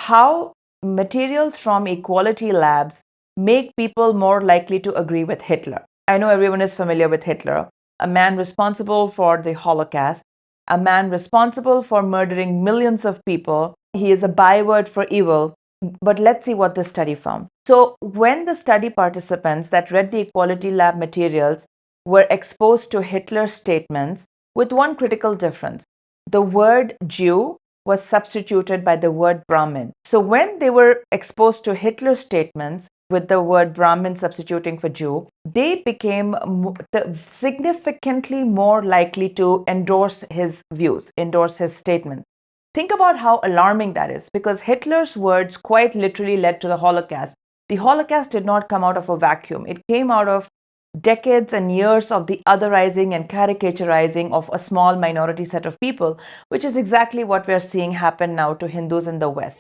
how materials from equality labs make people more likely to agree with Hitler. I know everyone is familiar with Hitler, a man responsible for the Holocaust, a man responsible for murdering millions of people. He is a byword for evil. But let's see what the study found. So, when the study participants that read the Equality Lab materials were exposed to Hitler's statements with one critical difference, the word Jew was substituted by the word Brahmin. So, when they were exposed to Hitler's statements with the word Brahmin substituting for Jew, they became significantly more likely to endorse his views, endorse his statements. Think about how alarming that is, because Hitler's words quite literally led to the Holocaust. The Holocaust did not come out of a vacuum. It came out of decades and years of the otherizing and caricaturizing of a small minority set of people, which is exactly what we're seeing happen now to Hindus in the West.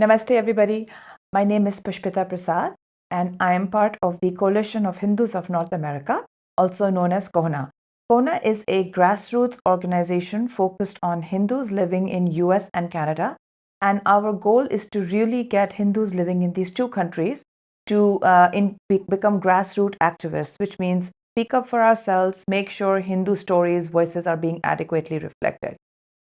Namaste, everybody. My name is Pushpita Prasad, and I am part of the Coalition of Hindus of North America, also known as KOHNA. KOHNA is a grassroots organization focused on Hindus living in US and Canada, and our goal is to really get Hindus living in these two countries to become grassroots activists, which means speak up for ourselves, make sure Hindu stories, voices are being adequately reflected.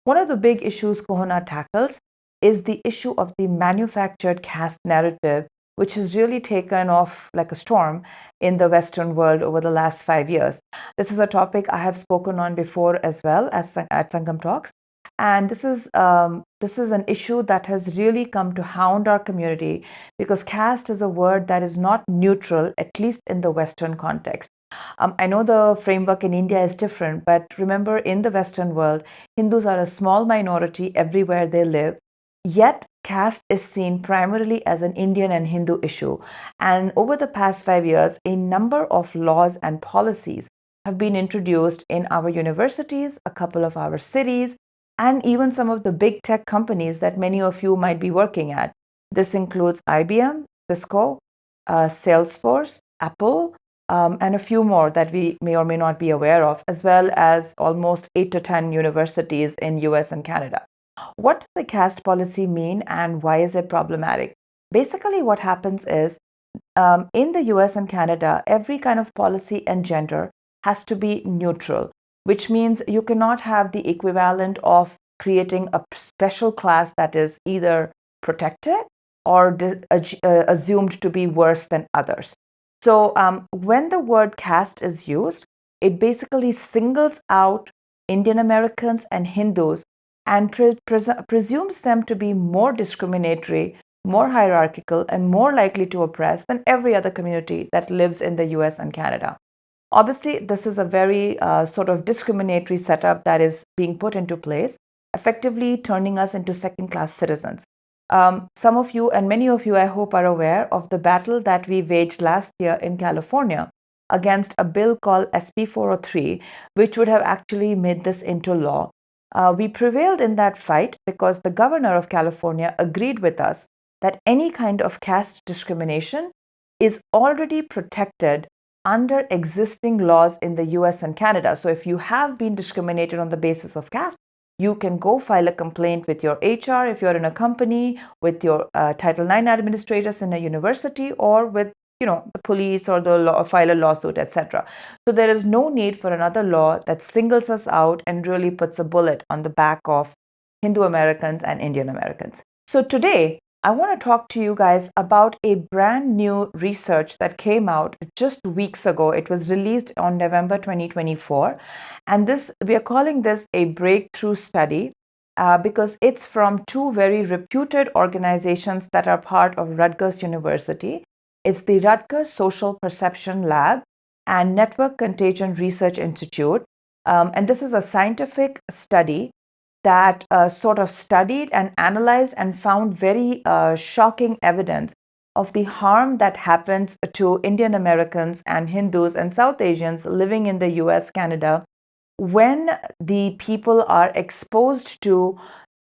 One of the big issues KOHNA tackles is the issue of the manufactured caste narrative, which has really taken off like a storm in the Western world over the last 5 years. This is a topic I have spoken on before as well as at Sangam Talks. And this is an issue that has really come to hound our community because caste is a word that is not neutral, at least in the Western context. I know the framework in India is different, but remember, in the Western world, Hindus are a small minority everywhere they live. Yet, caste is seen primarily as an Indian and Hindu issue. And over the past 5 years, a number of laws and policies have been introduced in our universities, a couple of our cities, and even some of the big tech companies that many of you might be working at. This includes IBM, Cisco, Salesforce, Apple, and a few more that we may or may not be aware of, as well as almost 8 to 10 universities in US and Canada. What does the caste policy mean and why is it problematic? Basically, what happens is in the US and Canada, every kind of policy and gender has to be neutral, which means you cannot have the equivalent of creating a special class that is either protected or assumed to be worse than others. So when the word caste is used, it basically singles out Indian Americans and Hindus and presumes them to be more discriminatory, more hierarchical, and more likely to oppress than every other community that lives in the US and Canada. Obviously, this is a very sort of discriminatory setup that is being put into place, effectively turning us into second-class citizens. Some of you and many of you, I hope, are aware of the battle that we waged last year in California against a bill called SB403, which would have actually made this into law. We prevailed in that fight because the governor of California agreed with us that any kind of caste discrimination is already protected under existing laws in the US and Canada. So if you have been discriminated on the basis of caste, you can go file a complaint with your HR if you're in a company, with your Title IX administrators in a university, or with the police or the law, file a lawsuit, etc. So there is no need for another law that singles us out and really puts a bullet on the back of Hindu Americans and Indian Americans. So today, I want to talk to you guys about a brand new research that came out just weeks ago. It was released on November 2024. And we are calling this a breakthrough study because it's from two very reputed organizations that are part of Rutgers University. It's the Rutgers Social Perception Lab and Network Contagion Research Institute. And this is a scientific study that sort of studied and analyzed and found very shocking evidence of the harm that happens to Indian Americans and Hindus and South Asians living in the US, Canada, when the people are exposed to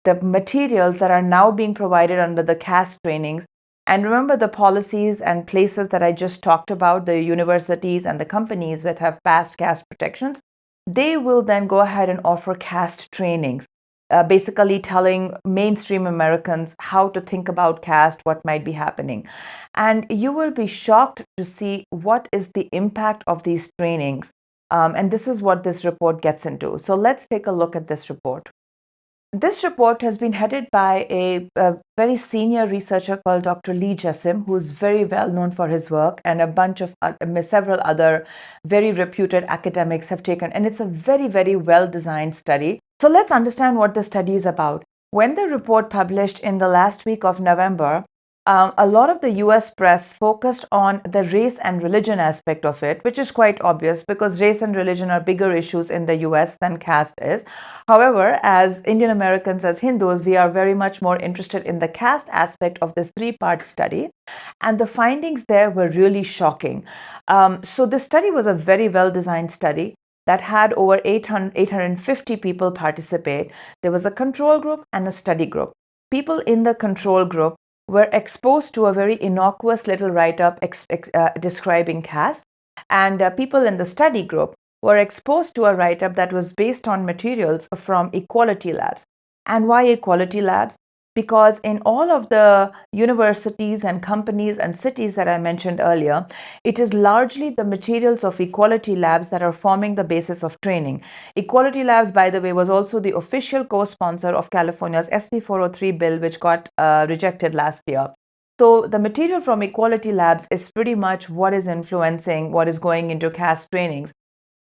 the materials that are now being provided under the caste trainings And remember the policies and places that I just talked about, the universities and the companies that have passed caste protections, they will then go ahead and offer caste trainings, basically telling mainstream Americans how to think about caste, what might be happening. And you will be shocked to see what is the impact of these trainings. And this is what this report gets into. So let's take a look at this report. This report has been headed by a very senior researcher called Dr. Lee Jessim, who's very well known for his work, and a bunch of several other very reputed academics have taken. And it's a very, very well designed study. So let's understand what the study is about. When the report published in the last week of November, a lot of the US press focused on the race and religion aspect of it, which is quite obvious because race and religion are bigger issues in the US than caste is. However, as Indian Americans, as Hindus, we are very much more interested in the caste aspect of this three-part study. And the findings there were really shocking. So this study was a very well-designed study that had over 850 people participate. There was a control group and a study group. People in the control group were exposed to a very innocuous little write-up describing caste, and people in the study group were exposed to a write-up that was based on materials from equality labs. And why equality labs? Because in all of the universities and companies and cities that I mentioned earlier, it is largely the materials of equality labs that are forming the basis of training. Equality labs, by the way, was also the official co-sponsor of California's SB403 bill, which got rejected last year. So the material from equality labs is pretty much what is influencing what is going into caste trainings.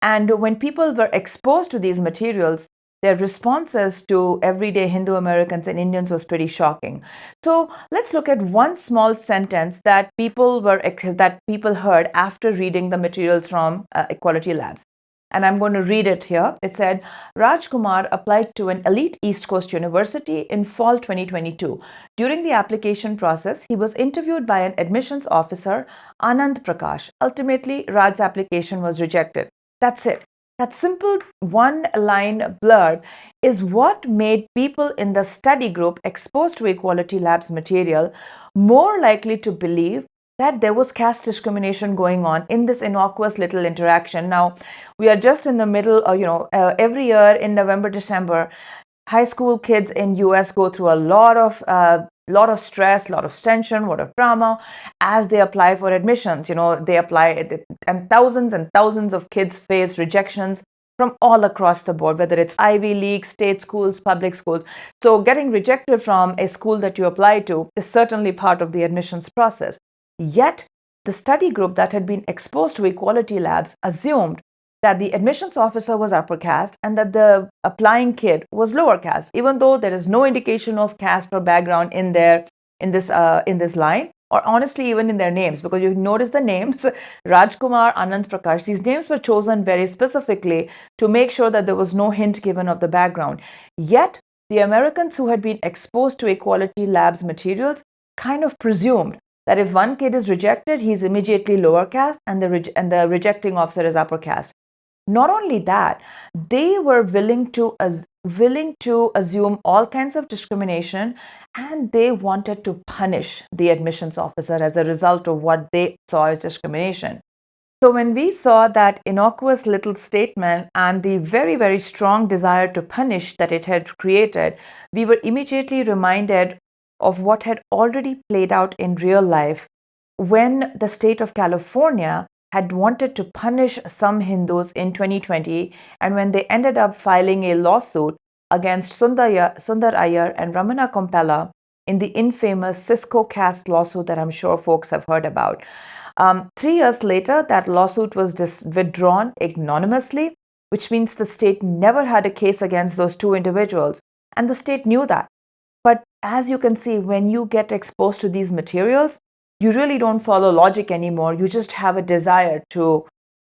And when people were exposed to these materials, their responses to everyday Hindu Americans and Indians was pretty shocking. So let's look at one small sentence that people heard after reading the materials from Equality Labs. And I'm going to read it here. It said, Rajkumar applied to an elite East Coast university in fall 2022. During the application process, he was interviewed by an admissions officer, Anand Prakash. Ultimately, Raj's application was rejected. That's it. That simple one-line blurb is what made people in the study group exposed to Equality Labs material more likely to believe that there was caste discrimination going on in this innocuous little interaction. Now, we are just in the middle of, every year in November, December, high school kids in US go through a lot of stress, lot of tension, lot of drama as they apply for admissions. They apply, and thousands of kids face rejections from all across the board, whether it's Ivy League, state schools, public schools. So getting rejected from a school that you apply to is certainly part of the admissions process. Yet, the study group that had been exposed to Equality Labs assumed that the admissions officer was upper caste and that the applying kid was lower caste, even though there is no indication of caste or background in this line, or honestly even in their names, because you notice the names, Rajkumar, Anand Prakash, these names were chosen very specifically to make sure that there was no hint given of the background. Yet, the Americans who had been exposed to Equality Labs materials kind of presumed that if one kid is rejected, he's immediately lower caste and the rejecting officer is upper caste. Not only that, they were willing to assume all kinds of discrimination, and they wanted to punish the admissions officer as a result of what they saw as discrimination. So when we saw that innocuous little statement and the very, very strong desire to punish that it had created, we were immediately reminded of what had already played out in real life when the state of California had wanted to punish some Hindus in 2020, and when they ended up filing a lawsuit against Sundar Iyer and Ramana Kompella in the infamous Cisco caste lawsuit that I'm sure folks have heard about. 3 years later, that lawsuit was withdrawn ignominiously, which means the state never had a case against those two individuals, and the state knew that. But as you can see, when you get exposed to these materials, you really don't follow logic anymore. You just have a desire to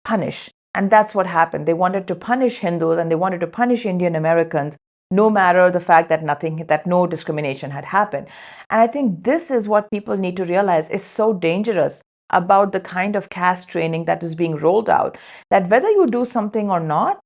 punish. And that's what happened. They wanted to punish Hindus and they wanted to punish Indian Americans, no matter the fact that no discrimination had happened. And I think this is what people need to realize is so dangerous about the kind of caste training that is being rolled out, that whether you do something or not,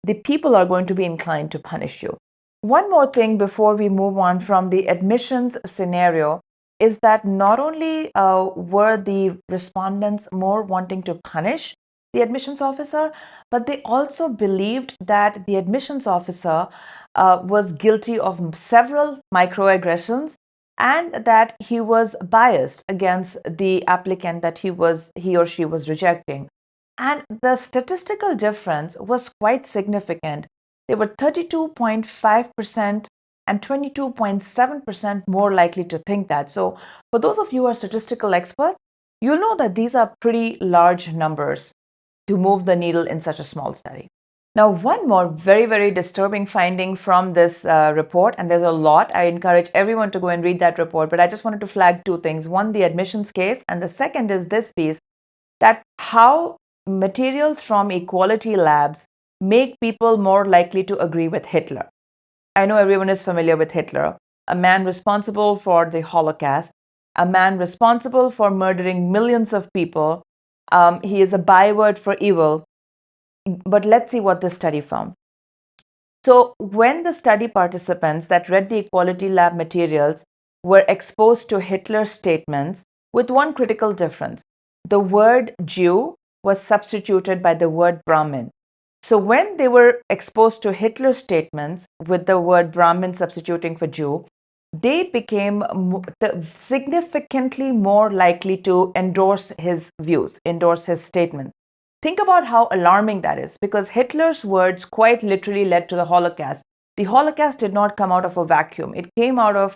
the people are going to be inclined to punish you. One more thing before we move on from the admissions scenario is that not only were the respondents more wanting to punish the admissions officer, but they also believed that the admissions officer was guilty of several microaggressions and that he was biased against the applicant that he or she was rejecting. And the statistical difference was quite significant. They were 32.5% and 22.7% more likely to think that. So, for those of you who are statistical experts, you'll know that these are pretty large numbers to move the needle in such a small study. Now, one more very, very disturbing finding from this report, and there's a lot. I encourage everyone to go and read that report, but I just wanted to flag two things. One, the admissions case, and the second is this piece, that how materials from equality labs make people more likely to agree with Hitler. I know everyone is familiar with Hitler, a man responsible for the Holocaust, a man responsible for murdering millions of people. He is a byword for evil. But let's see what this study found. So, when the study participants that read the Equality Lab materials were exposed to Hitler's statements, with one critical difference, the word Jew was substituted by the word Brahmin. So, when they were exposed to Hitler's statements with the word Brahmin substituting for Jew, they became significantly more likely to endorse his views, endorse his statements. Think about how alarming that is, because Hitler's words quite literally led to the Holocaust. The Holocaust did not come out of a vacuum. It came out of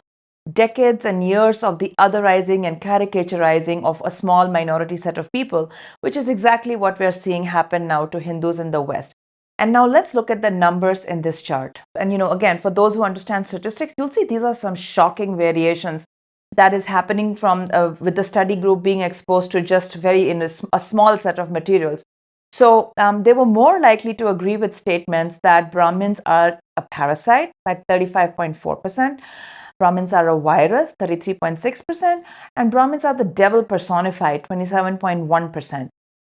decades and years of the otherizing and caricaturizing of a small minority set of people, which is exactly what we're seeing happen now to Hindus in the West. And now let's look at the numbers in this chart. And again, for those who understand statistics, you'll see these are some shocking variations that is happening from with the study group being exposed to just very in a small set of materials. So they were more likely to agree with statements that Brahmins are a parasite by 35.4%, Brahmins are a virus 33.6%, and Brahmins are the devil personified 27.1%.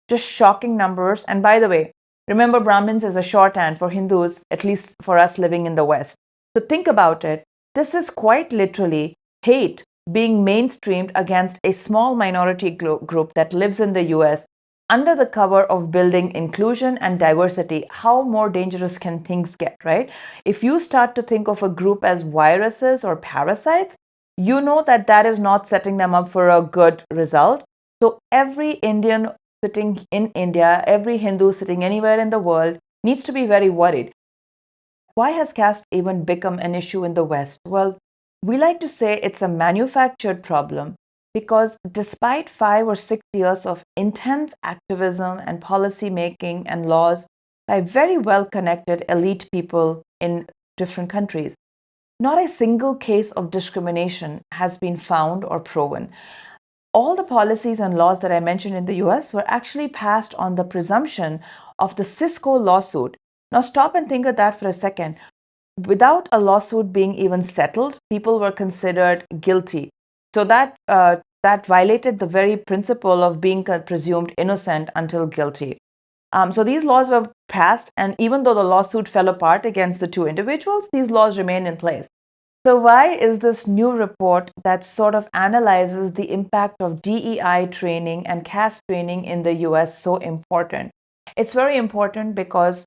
Just shocking numbers. And by the way, remember, Brahmins is a shorthand for Hindus, at least for us living in the West. So think about it. This is quite literally hate being mainstreamed against a small minority group that lives in the US under the cover of building inclusion and diversity. How more dangerous can things get, right? If you start to think of a group as viruses or parasites, you know that that is not setting them up for a good result. So every Indian sitting in India, every Hindu sitting anywhere in the world needs to be very worried. Why has caste even become an issue in the West? Well, we like to say it's a manufactured problem because despite 5 or 6 years of intense activism and policy making and laws by very well connected elite people in different countries, not a single case of discrimination has been found or proven. All the policies and laws that I mentioned in the US were actually passed on the presumption of the Cisco lawsuit. Now, stop and think of that for a second. Without a lawsuit being even settled, people were considered guilty. So that violated the very principle of being presumed innocent until guilty. So these laws were passed, and even though the lawsuit fell apart against the two individuals, these laws remain in place. So why is this new report that sort of analyzes the impact of DEI training and caste training in the US so important? It's very important because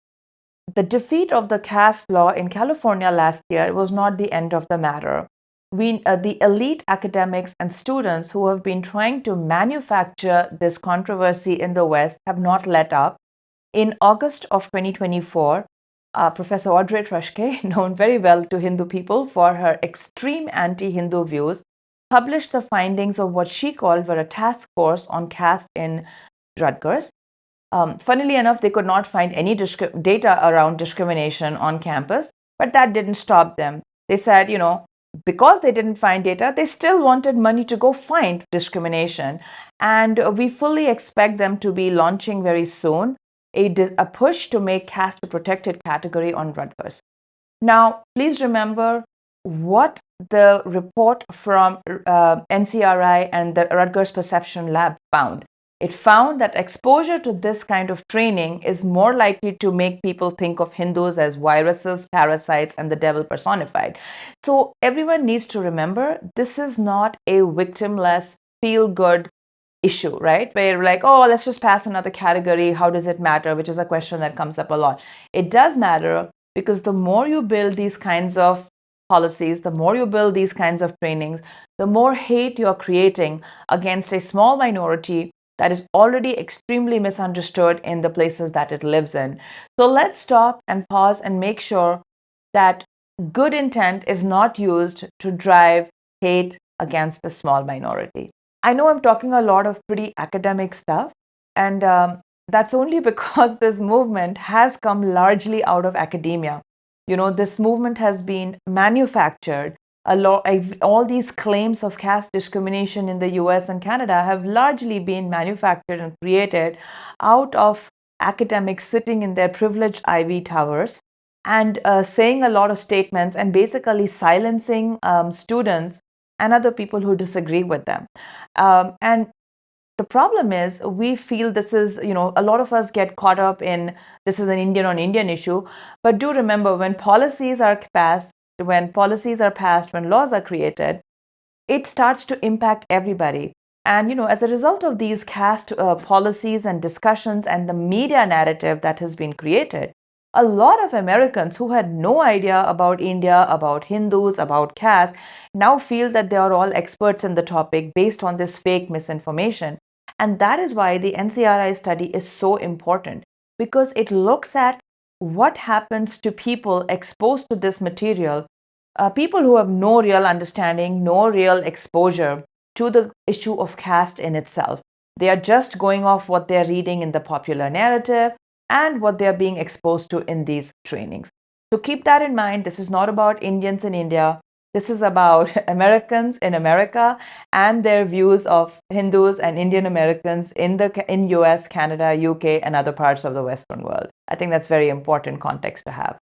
the defeat of the caste law in California last year was not the end of the matter. The elite academics and students who have been trying to manufacture this controversy in the West have not let up. In August of 2024, Professor Audrey Truschke, known very well to Hindu people for her extreme anti-Hindu views, published the findings of what she called were a task force on caste in Rutgers. Funnily enough, they could not find any data around discrimination on campus, but that didn't stop them. They said, because they didn't find data, they still wanted money to go find discrimination. And we fully expect them to be launching very soon a push to make caste a protected category on Rutgers. Now, please remember what the report from NCRI and the Rutgers Perception Lab found. It found that exposure to this kind of training is more likely to make people think of Hindus as viruses, parasites, and the devil personified. So everyone needs to remember this is not a victimless, feel good issue, right? Where you're like, oh, let's just pass another category. How does it matter? Which is a question that comes up a lot. It does matter because the more you build these kinds of policies, the more you build these kinds of trainings, the more hate you're creating against a small minority that is already extremely misunderstood in the places that it lives in. So let's stop and pause and make sure that good intent is not used to drive hate against a small minority. I know I'm talking a lot of pretty academic stuff, and that's only because this movement has come largely out of academia. This movement has been manufactured. All these claims of caste discrimination in the US and Canada have largely been manufactured and created out of academics sitting in their privileged ivy towers and saying a lot of statements and basically silencing students and other people who disagree with them. And the problem is we feel this is, a lot of us get caught up in this is an Indian on Indian issue. But do remember, when policies are passed, when laws are created, it starts to impact everybody. And, as a result of these caste policies and discussions and the media narrative that has been created, a lot of Americans who had no idea about India, about Hindus, about caste, now feel that they are all experts in the topic based on this fake misinformation. And that is why the NCRI study is so important, because it looks at what happens to people exposed to this material, people who have no real understanding, no real exposure to the issue of caste in itself. They are just going off what they're reading in the popular narrative and what they're being exposed to in these trainings. So keep that in mind. This is not about Indians in India. This is about Americans in America and their views of Hindus and Indian Americans in US, Canada, UK, and other parts of the Western world. I think that's very important context to have.